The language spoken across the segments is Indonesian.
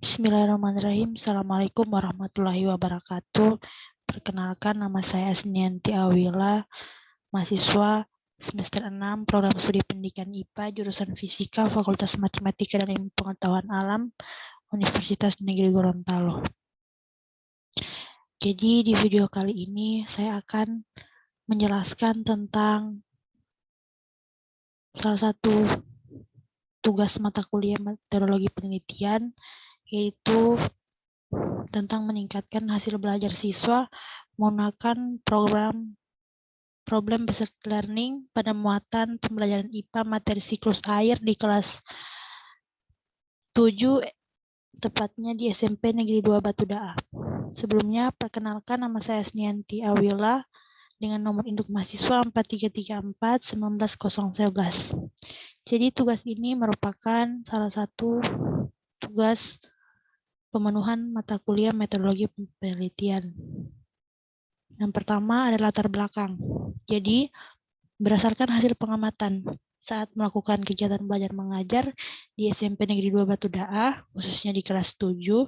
Bismillahirrahmanirrahim. Assalamualaikum warahmatullahi wabarakatuh. Perkenalkan, nama saya Asnianti Awila, mahasiswa semester 6, Program Studi Pendidikan IPA, jurusan Fisika, Fakultas Matematika dan Ilmu Pengetahuan Alam, Universitas Negeri Gorontalo. Jadi di video kali ini saya akan menjelaskan tentang salah satu tugas mata kuliah metodologi penelitian, yaitu tentang meningkatkan hasil belajar siswa menggunakan problem based learning pada muatan pembelajaran IPA materi siklus air di kelas 7, tepatnya di SMP Negeri 2 Batu Daah. Sebelumnya, perkenalkan, nama saya Asnianti Awila dengan nomor induk mahasiswa 4334 19011. Jadi tugas ini merupakan salah satu tugas pemenuhan mata kuliah metodologi penelitian. Yang pertama adalah latar belakang. Jadi, berdasarkan hasil pengamatan saat melakukan kegiatan belajar mengajar di SMP Negeri 2 Batu Daah, khususnya di kelas 7,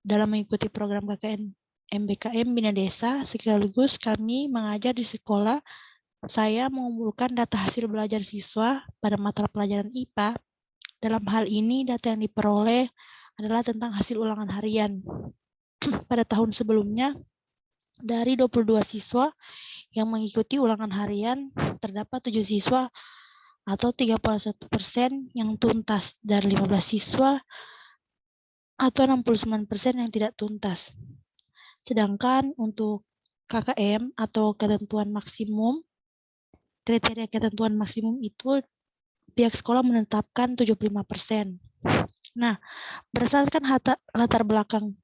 dalam mengikuti program KKN MBKM Bina Desa, sekaligus kami mengajar di sekolah, saya mengumpulkan data hasil belajar siswa pada mata pelajaran IPA. Dalam hal ini, data yang diperoleh adalah tentang hasil ulangan harian. Pada tahun sebelumnya, dari 22 siswa yang mengikuti ulangan harian, terdapat 7 siswa atau 31% yang tuntas, dari 15 siswa atau 69% yang tidak tuntas. Sedangkan untuk KKM atau ketentuan maksimum, kriteria ketentuan maksimum itu pihak sekolah menetapkan 75%. Nah, berdasarkan latar belakang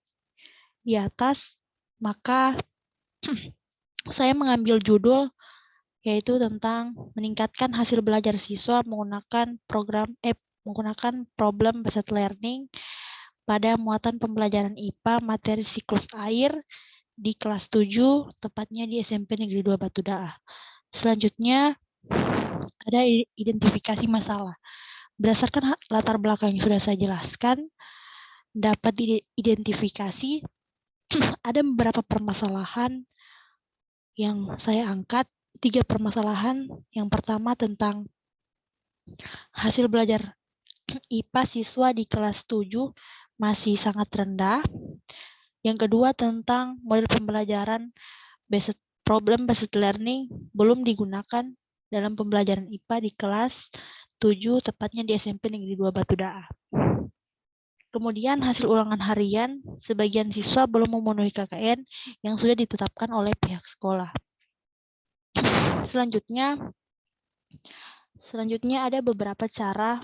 di atas, maka saya mengambil judul yaitu tentang meningkatkan hasil belajar siswa menggunakan problem based learning pada muatan pembelajaran IPA materi siklus air di kelas 7, tepatnya di SMP Negeri 2 Batu Daah. Selanjutnya ada identifikasi masalah. Berdasarkan latar belakang yang sudah saya jelaskan, dapat diidentifikasi ada beberapa permasalahan yang saya angkat. 3 permasalahan. Yang pertama tentang hasil belajar IPA siswa di kelas 7 masih sangat rendah. Yang kedua tentang model pembelajaran problem based learning belum digunakan dalam pembelajaran IPA di kelas 7, tepatnya di SMP Negeri 2 Batu Daah. Kemudian hasil ulangan harian, sebagian siswa belum memenuhi KKN yang sudah ditetapkan oleh pihak sekolah. Selanjutnya ada beberapa cara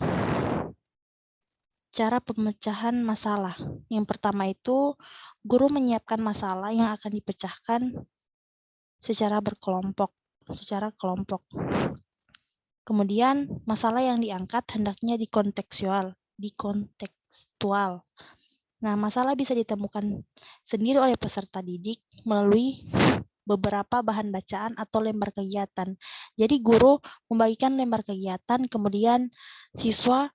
pemecahan masalah. Yang pertama itu, guru menyiapkan masalah yang akan dipecahkan secara kelompok. Kemudian, masalah yang diangkat hendaknya dikontekstual. Nah, masalah bisa ditemukan sendiri oleh peserta didik melalui beberapa bahan bacaan atau lembar kegiatan. Jadi guru membagikan lembar kegiatan, kemudian siswa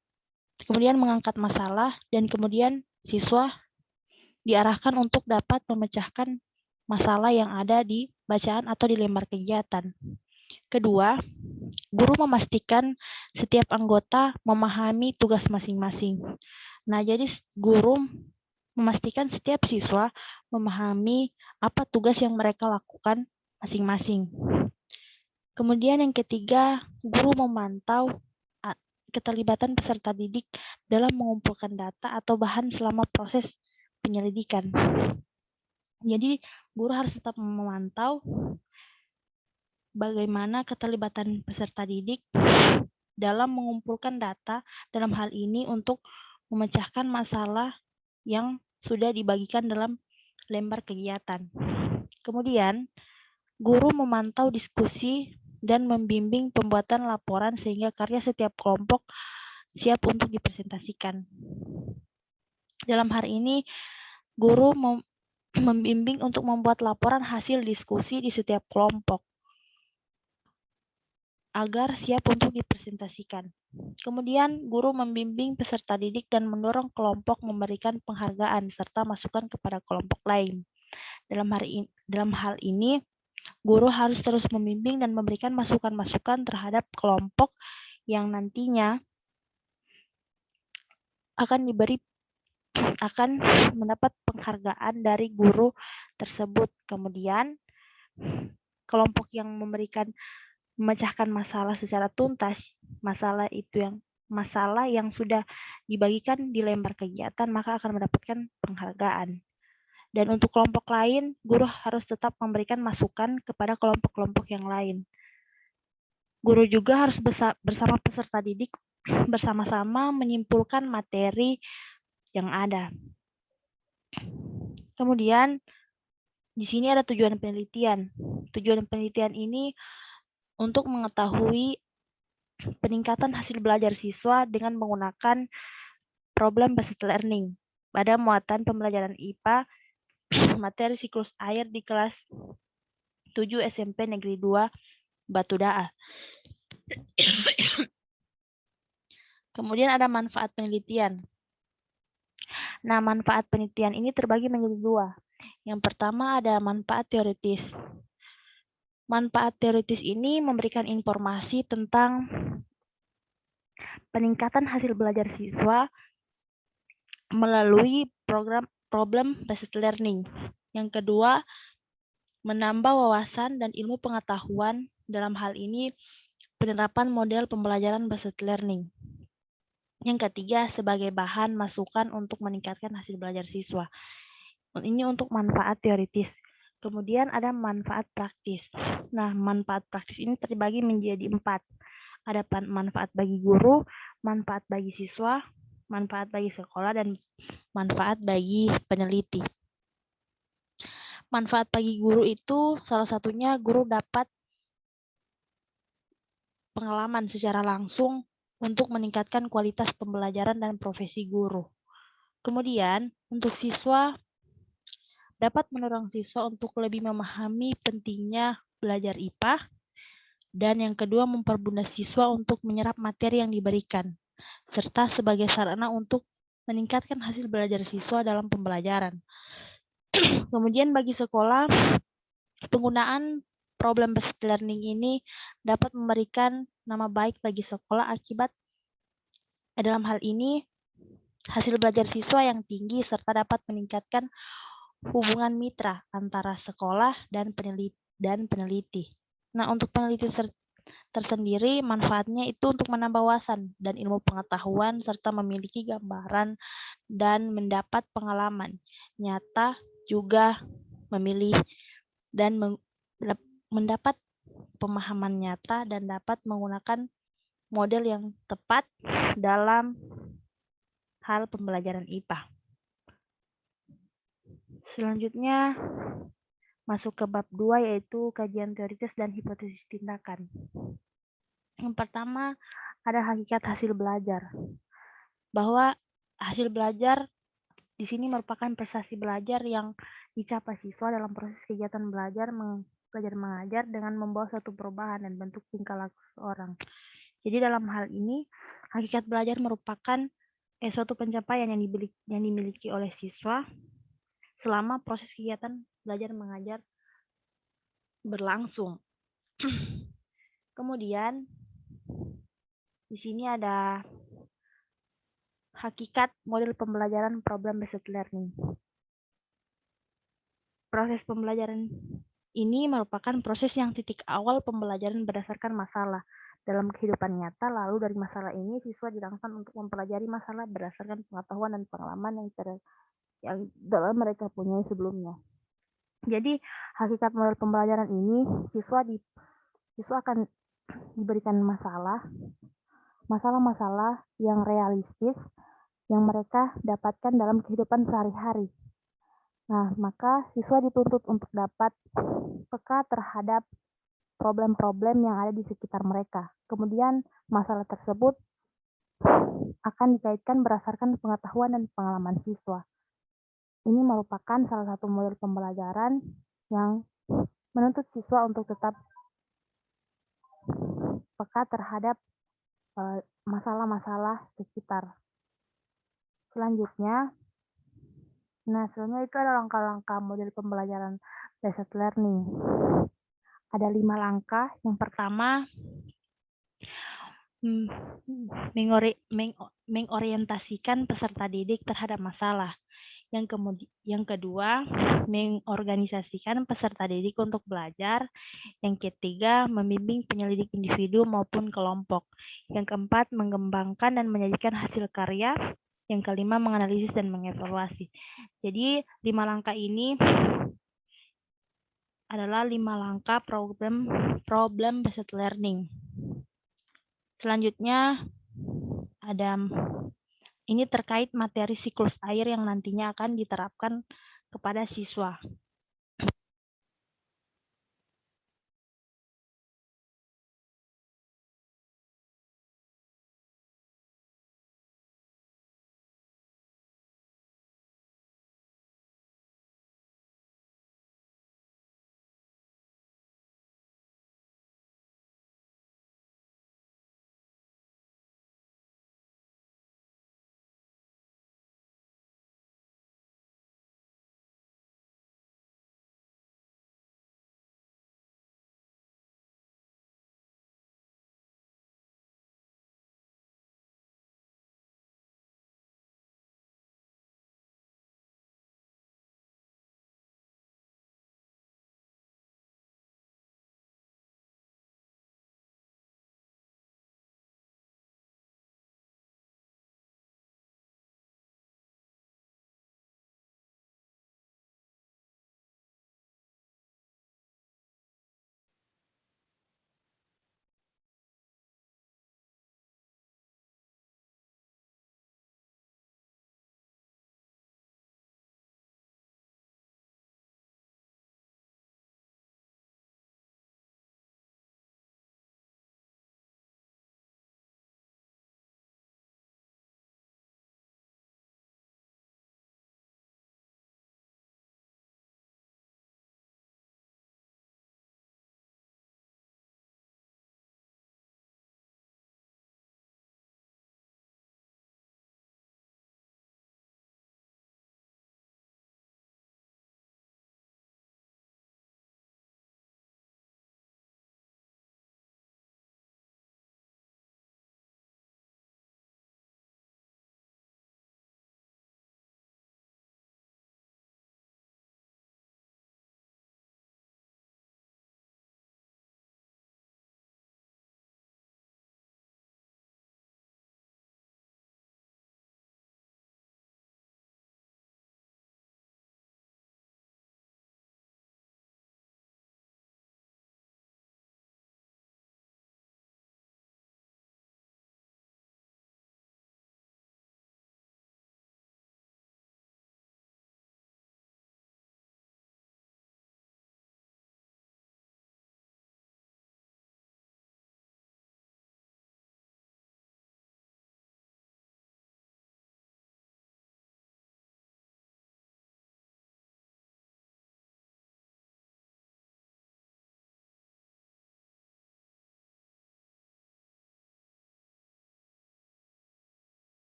mengangkat masalah, dan kemudian siswa diarahkan untuk dapat memecahkan masalah yang ada di bacaan atau di lembar kegiatan. Kedua, guru memastikan setiap anggota memahami tugas masing-masing. Nah, jadi guru memastikan setiap siswa memahami apa tugas yang mereka lakukan masing-masing. Kemudian yang ketiga, guru memantau keterlibatan peserta didik dalam mengumpulkan data atau bahan selama proses penyelidikan. Jadi, guru harus tetap memantau bagaimana keterlibatan peserta didik dalam mengumpulkan data, dalam hal ini untuk memecahkan masalah yang sudah dibagikan dalam lembar kegiatan. Kemudian, guru memantau diskusi dan membimbing pembuatan laporan sehingga karya setiap kelompok siap untuk dipresentasikan. Dalam hal ini, guru membimbing untuk membuat laporan hasil diskusi di setiap kelompok. agar siap untuk dipresentasikan. Kemudian, guru membimbing peserta didik dan mendorong kelompok memberikan penghargaan serta masukan kepada kelompok lain. Dalam hal ini, guru harus terus membimbing dan memberikan masukan-masukan terhadap kelompok yang nantinya akan mendapat penghargaan dari guru tersebut. Kemudian, kelompok yang memecahkan masalah secara tuntas, masalah yang sudah dibagikan di lembar kegiatan, maka akan mendapatkan penghargaan. Dan untuk kelompok lain, guru harus tetap memberikan masukan kepada kelompok-kelompok yang lain. Guru juga harus bersama peserta didik bersama-sama menyimpulkan materi yang ada. Kemudian, di sini ada tujuan penelitian. Tujuan penelitian ini untuk mengetahui peningkatan hasil belajar siswa dengan menggunakan problem based learning pada muatan pembelajaran IPA materi siklus air di kelas 7 SMP Negeri 2 Batu Daa. Kemudian ada manfaat penelitian. Nah, manfaat penelitian ini terbagi menjadi dua. Yang pertama ada manfaat teoritis. Manfaat teoritis ini memberikan informasi tentang peningkatan hasil belajar siswa melalui program problem based learning. Yang kedua, menambah wawasan dan ilmu pengetahuan, dalam hal ini penerapan model pembelajaran based learning. Yang ketiga, sebagai bahan masukan untuk meningkatkan hasil belajar siswa. Ini untuk manfaat teoritis. Kemudian ada manfaat praktis. Nah, manfaat praktis ini terbagi menjadi 4. Ada manfaat bagi guru, manfaat bagi siswa, manfaat bagi sekolah, dan manfaat bagi peneliti. Manfaat bagi guru itu salah satunya guru dapat pengalaman secara langsung untuk meningkatkan kualitas pembelajaran dan profesi guru. Kemudian, untuk siswa dapat mendorong siswa untuk lebih memahami pentingnya belajar IPA, dan yang kedua mempermudah siswa untuk menyerap materi yang diberikan, serta sebagai sarana untuk meningkatkan hasil belajar siswa dalam pembelajaran. Kemudian bagi sekolah, penggunaan problem based learning ini dapat memberikan nama baik bagi sekolah akibat dalam hal ini hasil belajar siswa yang tinggi serta dapat meningkatkan hubungan mitra antara sekolah dan peneliti. Nah, untuk peneliti tersendiri, manfaatnya itu untuk menambah wawasan dan ilmu pengetahuan serta memiliki gambaran dan mendapat pengalaman nyata, juga memilih dan mendapat pemahaman nyata dan dapat menggunakan model yang tepat dalam hal pembelajaran IPA. Selanjutnya masuk ke bab 2 yaitu kajian teoritis dan hipotesis tindakan. Yang pertama ada hakikat hasil belajar. Bahwa hasil belajar di sini merupakan prestasi belajar yang dicapai siswa dalam proses kegiatan belajar mengajar dengan membawa suatu perubahan dan bentuk tingkah laku seseorang. Jadi dalam hal ini hakikat belajar merupakan suatu pencapaian yang dimiliki oleh siswa selama proses kegiatan belajar mengajar berlangsung. Kemudian di sini ada hakikat model pembelajaran problem based learning. Proses pembelajaran ini merupakan proses yang titik awal pembelajaran berdasarkan masalah dalam kehidupan nyata, lalu dari masalah ini siswa dirangsang untuk mempelajari masalah berdasarkan pengetahuan dan pengalaman yang dalam mereka punya sebelumnya. Jadi hakikat model pembelajaran ini siswa akan diberikan masalah-masalah yang realistis yang mereka dapatkan dalam kehidupan sehari-hari. Nah, maka siswa dituntut untuk dapat peka terhadap problem-problem yang ada di sekitar mereka. Kemudian masalah tersebut akan dikaitkan berdasarkan pengetahuan dan pengalaman siswa. Ini merupakan salah satu model pembelajaran yang menuntut siswa untuk tetap peka terhadap masalah-masalah sekitar. Selanjutnya, hasilnya itu ada langkah-langkah model pembelajaran based learning. Ada 5 langkah. Yang pertama, mengorientasikan peserta didik terhadap masalah. Yang kedua, mengorganisasikan peserta didik untuk belajar. Yang ketiga, membimbing penyelidik individu maupun kelompok. Yang keempat, mengembangkan dan menyajikan hasil karya. Yang kelima, menganalisis dan mengevaluasi. Jadi, 5 langkah ini adalah 5 langkah problem based learning. Selanjutnya, ini terkait materi siklus air yang nantinya akan diterapkan kepada siswa.